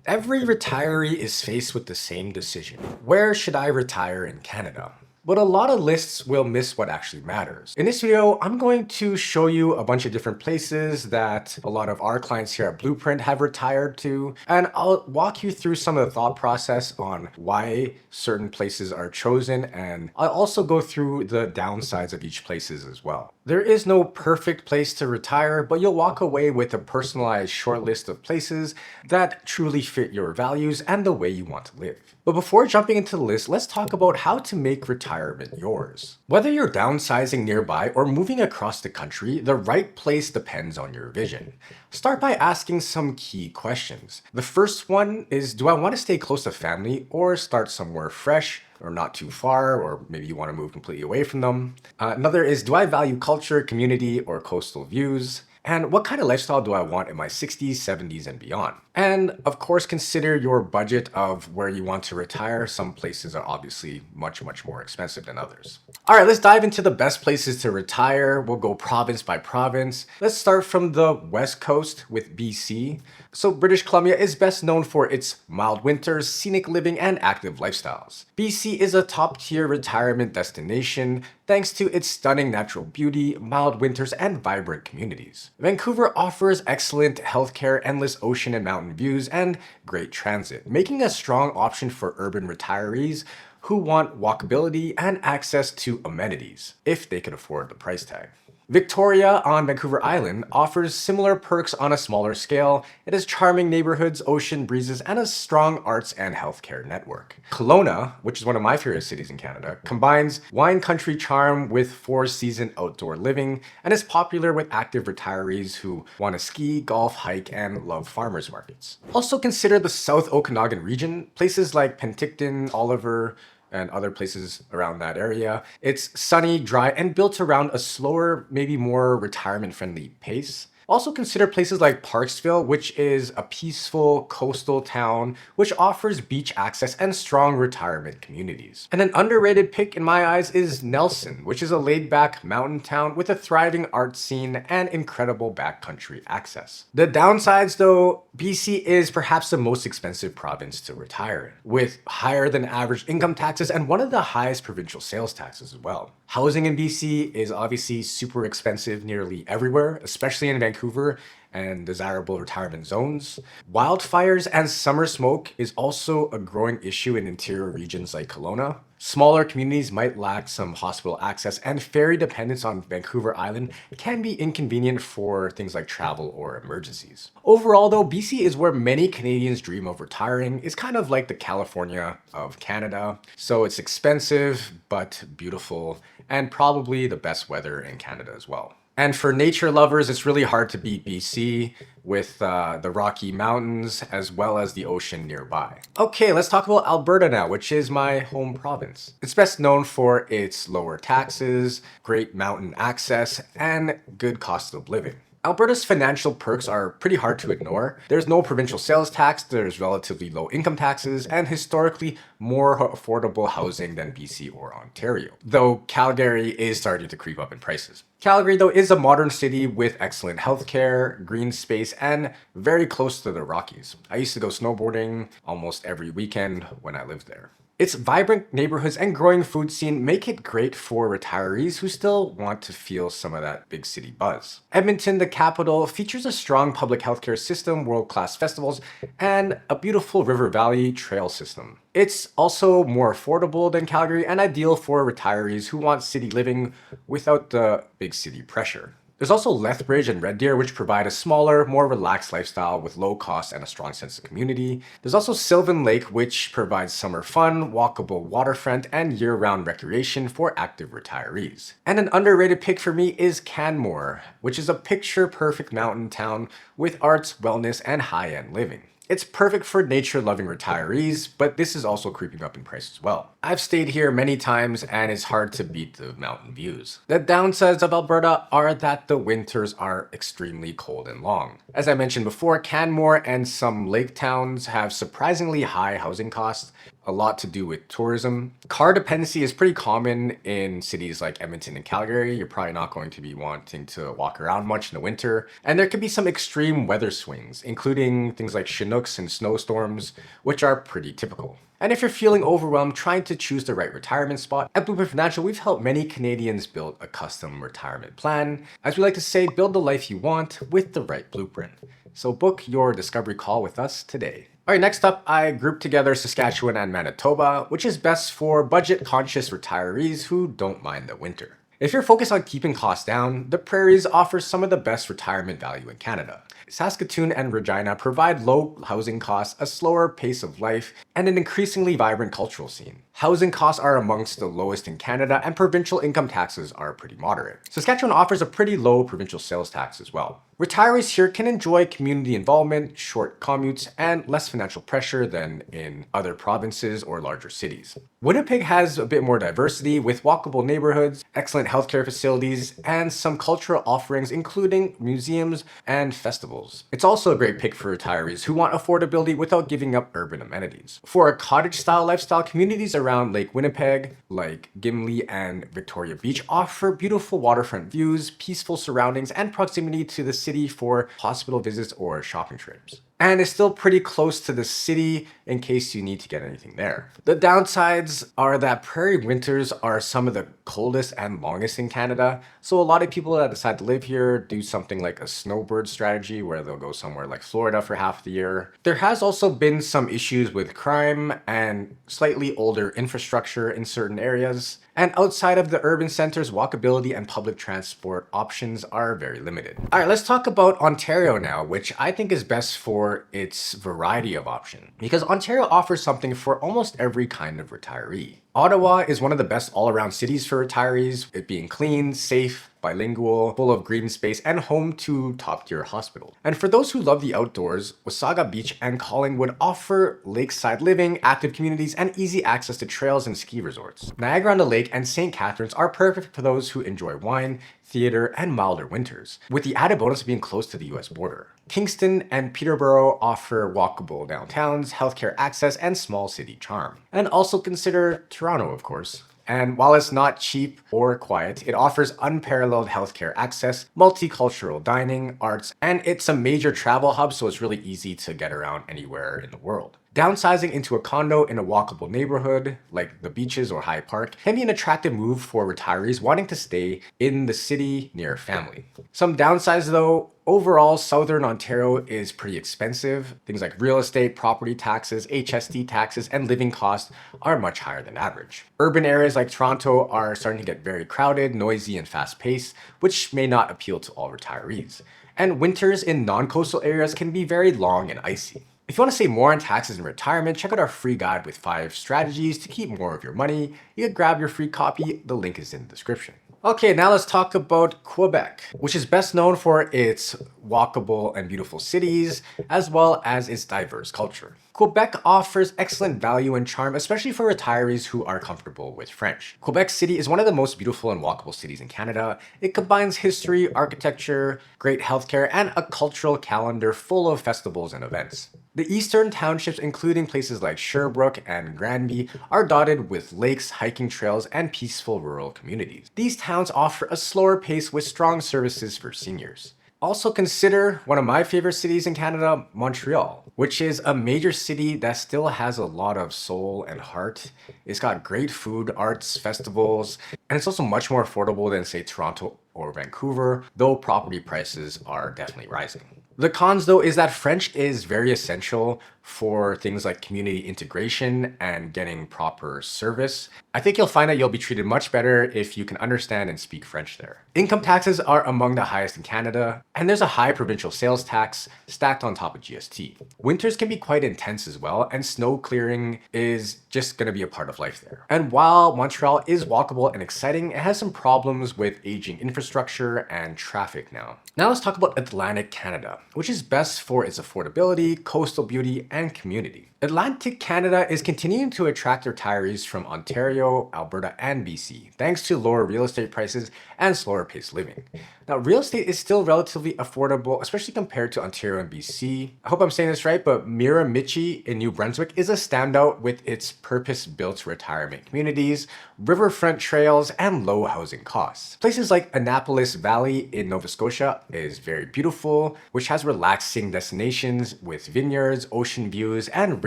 Every retiree is faced with the same decision. Where should I retire in Canada? But a lot of lists will miss what actually matters. In this video, I'm going to show you a bunch of different places that a lot of our clients here at Blueprint have retired to, and I'll walk you through some of the thought process on why certain places are chosen, and I'll also go through the downsides of each places as well. There is no perfect place to retire, but you'll walk away with a personalized short list of places that truly fit your values and the way you want to live. But before jumping into the list, let's talk about how to make retirement yours. Whether you're downsizing nearby or moving across the country, the right place depends on your vision. Start by asking some key questions. The first one is, do I want to stay close to family or start somewhere fresh or not too far, or maybe you want to move completely away from them? Another is, do I value culture, community, or coastal views? And what kind of lifestyle do I want in my 60s, 70s, and beyond? And of course, consider your budget of where you want to retire. Some places are obviously much more expensive than others. All right, let's dive into the best places to retire. We'll go province by province. Let's start from the West Coast with BC. So British Columbia is best known for its mild winters, scenic living, and active lifestyles. BC is a top-tier retirement destination thanks to its stunning natural beauty, mild winters, and vibrant communities. Vancouver offers excellent healthcare, endless ocean and mountain views, and great transit, making a strong option for urban retirees who want walkability and access to amenities, if they can afford the price tag. Victoria on Vancouver Island offers similar perks on a smaller scale. It has charming neighborhoods, ocean breezes, and a strong arts and healthcare network. Kelowna, which is one of my favorite cities in Canada, combines wine country charm with four-season outdoor living and is popular with active retirees who want to ski, golf, hike, and love farmers markets. Also consider the South Okanagan region, places like Penticton, Oliver, and other places around that area. It's sunny, dry, and built around a slower, maybe more retirement-friendly pace. Also consider places like Parksville, which is a peaceful coastal town which offers beach access and strong retirement communities. And an underrated pick in my eyes is Nelson, which is a laid-back mountain town with a thriving art scene and incredible backcountry access. The downsides though, BC is perhaps the most expensive province to retire in, with higher than average income taxes and one of the highest provincial sales taxes as well. Housing in BC is obviously super expensive nearly everywhere, especially in Vancouver and desirable retirement zones. Wildfires and summer smoke is also a growing issue in interior regions like Kelowna. Smaller communities might lack some hospital access, and ferry dependence on Vancouver Island can be inconvenient for things like travel or emergencies. Overall though, BC is where many Canadians dream of retiring. It's kind of like the California of Canada. So it's expensive, but beautiful, and probably the best weather in Canada as well. And for nature lovers, it's really hard to beat BC with the Rocky Mountains as well as the ocean nearby. Okay, let's talk about Alberta now, which is my home province. It's best known for its lower taxes, great mountain access, and good cost of living. Alberta's financial perks are pretty hard to ignore. There's no provincial sales tax, there's relatively low income taxes, and historically more affordable housing than BC or Ontario, though Calgary is starting to creep up in prices. Calgary, though, is a modern city with excellent healthcare, green space, and very close to the Rockies. I used to go snowboarding almost every weekend when I lived there. Its vibrant neighborhoods and growing food scene make it great for retirees who still want to feel some of that big city buzz. Edmonton, the capital, features a strong public healthcare system, world-class festivals, and a beautiful river valley trail system. It's also more affordable than Calgary and ideal for retirees who want city living without the big city pressure. There's also Lethbridge and Red Deer, which provide a smaller, more relaxed lifestyle with low cost and a strong sense of community. There's also Sylvan Lake, which provides summer fun, walkable waterfront, and year-round recreation for active retirees. And an underrated pick for me is Canmore, which is a picture-perfect mountain town with arts, wellness, and high-end living. It's perfect for nature-loving retirees, but this is also creeping up in price as well. I've stayed here many times and it's hard to beat the mountain views. The downsides of Alberta are that the winters are extremely cold and long. As I mentioned before, Canmore and some lake towns have surprisingly high housing costs. a lot to do with tourism. Car dependency is pretty common in cities like Edmonton and Calgary. You're probably not going to be wanting to walk around much in the winter. And there could be some extreme weather swings, including things like Chinooks and snowstorms, which are pretty typical. And if you're feeling overwhelmed trying to choose the right retirement spot, at Blueprint Financial, we've helped many Canadians build a custom retirement plan. As we like to say, build the life you want with the right blueprint. So book your discovery call with us today. All right, next up, I grouped together Saskatchewan and Manitoba, which is best for budget-conscious retirees who don't mind the winter. If you're focused on keeping costs down, the prairies offer some of the best retirement value in Canada. Saskatoon and Regina provide low housing costs, a slower pace of life, and an increasingly vibrant cultural scene. Housing costs are amongst the lowest in Canada, and provincial income taxes are pretty moderate. Saskatchewan offers a pretty low provincial sales tax as well. Retirees here can enjoy community involvement, short commutes, and less financial pressure than in other provinces or larger cities. Winnipeg has a bit more diversity with walkable neighborhoods, excellent healthcare facilities, and some cultural offerings including museums and festivals. It's also a great pick for retirees who want affordability without giving up urban amenities. For a cottage-style lifestyle, communities around Lake Winnipeg, like Gimli and Victoria Beach, offer beautiful waterfront views, peaceful surroundings, and proximity to the city for hospital visits or shopping trips. And it's still pretty close to the city in case you need to get anything there. The downsides are that prairie winters are some of the coldest and longest in Canada, so a lot of people that decide to live here do something like a snowbird strategy where they'll go somewhere like Florida for half the year. There has also been some issues with crime and slightly older infrastructure in certain areas. And outside of the urban centers, walkability and public transport options are very limited. All right, let's talk about Ontario now, which I think is best for its variety of options, because Ontario offers something for almost every kind of retiree. Ottawa is one of the best all-around cities for retirees, it being clean, safe, bilingual, full of green space, and home to top-tier hospitals. And for those who love the outdoors, Wasaga Beach and Collingwood offer lakeside living, active communities, and easy access to trails and ski resorts. Niagara-on-the-Lake and St. Catharines are perfect for those who enjoy wine, theater, and milder winters, with the added bonus of being close to the US border. Kingston and Peterborough offer walkable downtowns, healthcare access, and small city charm. And also consider Toronto, of course. And while it's not cheap or quiet, it offers unparalleled healthcare access, multicultural dining, arts, and it's a major travel hub, so it's really easy to get around anywhere in the world. Downsizing into a condo in a walkable neighborhood, like the beaches or High Park, can be an attractive move for retirees wanting to stay in the city near family. Some downsides though, overall, Southern Ontario is pretty expensive. Things like real estate, property taxes, HST taxes, and living costs are much higher than average. Urban areas like Toronto are starting to get very crowded, noisy, and fast-paced, which may not appeal to all retirees. And winters in non-coastal areas can be very long and icy. If you want to save more on taxes in retirement, check out our free guide with 5 strategies to keep more of your money. You can grab your free copy, the link is in the description. Okay, now let's talk about Quebec, which is best known for its walkable and beautiful cities, as well as its diverse culture. Quebec offers excellent value and charm, especially for retirees who are comfortable with French. Quebec City is one of the most beautiful and walkable cities in Canada. It combines history, architecture, great healthcare, and a cultural calendar full of festivals and events. The eastern townships, including places like Sherbrooke and Granby, are dotted with lakes, hiking trails, and peaceful rural communities. These towns offer a slower pace with strong services for seniors. Also consider one of my favorite cities in Canada, Montreal, which is a major city that still has a lot of soul and heart. It's got great food, arts, festivals, and it's also much more affordable than, say, Toronto or Vancouver, though property prices are definitely rising. The cons, though, is that French is very essential for things like community integration and getting proper service. I think you'll find that you'll be treated much better if you can understand and speak French there. Income taxes are among the highest in Canada, and there's a high provincial sales tax stacked on top of GST. Winters can be quite intense as well, and snow clearing is just going to be a part of life there. And while Montreal is walkable and exciting, it has some problems with aging infrastructure and traffic now. Now let's talk about Atlantic Canada, which is best for its affordability, coastal beauty, and community. Atlantic Canada is continuing to attract retirees from Ontario, Alberta, and BC, thanks to lower real estate prices and slower paced living. Now, real estate is still relatively affordable, especially compared to Ontario and BC. I hope I'm saying this right, but Miramichi in New Brunswick is a standout with its purpose-built retirement communities, riverfront trails, and low housing costs. Places like Annapolis Valley in Nova Scotia is very beautiful, which has relaxing destinations with vineyards, ocean views, and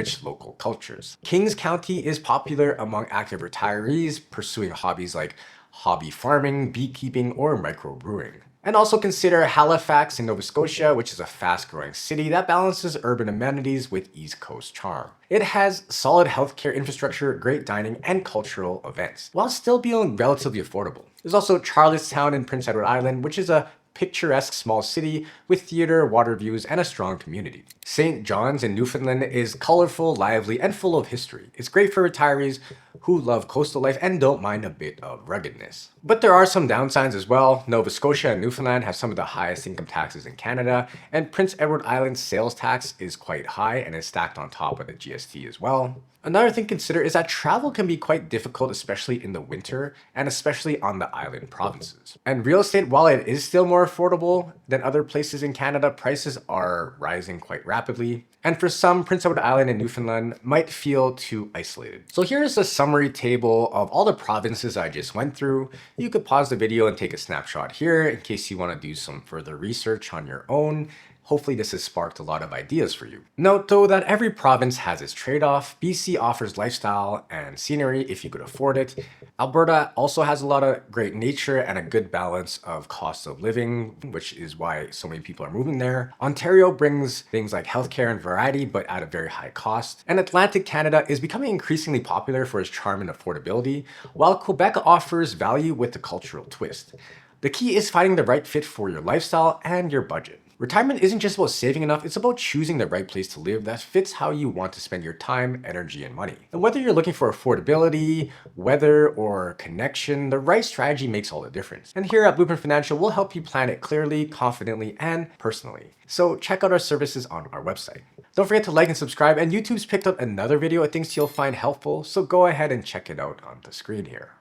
rich local cultures. Kings County is popular among active retirees pursuing hobbies like hobby farming, beekeeping, or microbrewing. And also consider Halifax in Nova Scotia, which is a fast-growing city that balances urban amenities with East Coast charm. It has solid healthcare infrastructure, great dining, and cultural events, while still being relatively affordable. There's also Charlottetown in Prince Edward Island, which is a picturesque small city with theater, water views, and a strong community. St. John's in Newfoundland is colorful, lively, and full of history. It's great for retirees who love coastal life and don't mind a bit of ruggedness. But there are some downsides as well. Nova Scotia and Newfoundland have some of the highest income taxes in Canada, and Prince Edward Island's sales tax is quite high and is stacked on top of the GST as well. Another thing to consider is that travel can be quite difficult, especially in the winter, and especially on the island provinces. And real estate, while it is still more affordable than other places in Canada, prices are rising quite rapidly. And for some, Prince Edward Island and Newfoundland might feel too isolated. So here's a summary table of all the provinces I just went through. You could pause the video and take a snapshot here in case you want to do some further research on your own. Hopefully this has sparked a lot of ideas for you. Note though that every province has its trade-off. BC offers lifestyle and scenery if you could afford it. Alberta also has a lot of great nature and a good balance of cost of living, which is why so many people are moving there. Ontario brings things like healthcare and variety, but at a very high cost. And Atlantic Canada is becoming increasingly popular for its charm and affordability, while Quebec offers value with a cultural twist. The key is finding the right fit for your lifestyle and your budget. Retirement isn't just about saving enough, it's about choosing the right place to live that fits how you want to spend your time, energy, and money. And whether you're looking for affordability, weather, or connection, the right strategy makes all the difference. And here at Blueprint Financial, we'll help you plan it clearly, confidently, and personally. So check out our services on our website. Don't forget to like and subscribe, and YouTube's picked up another video of things you'll find helpful, so go ahead and check it out on the screen here.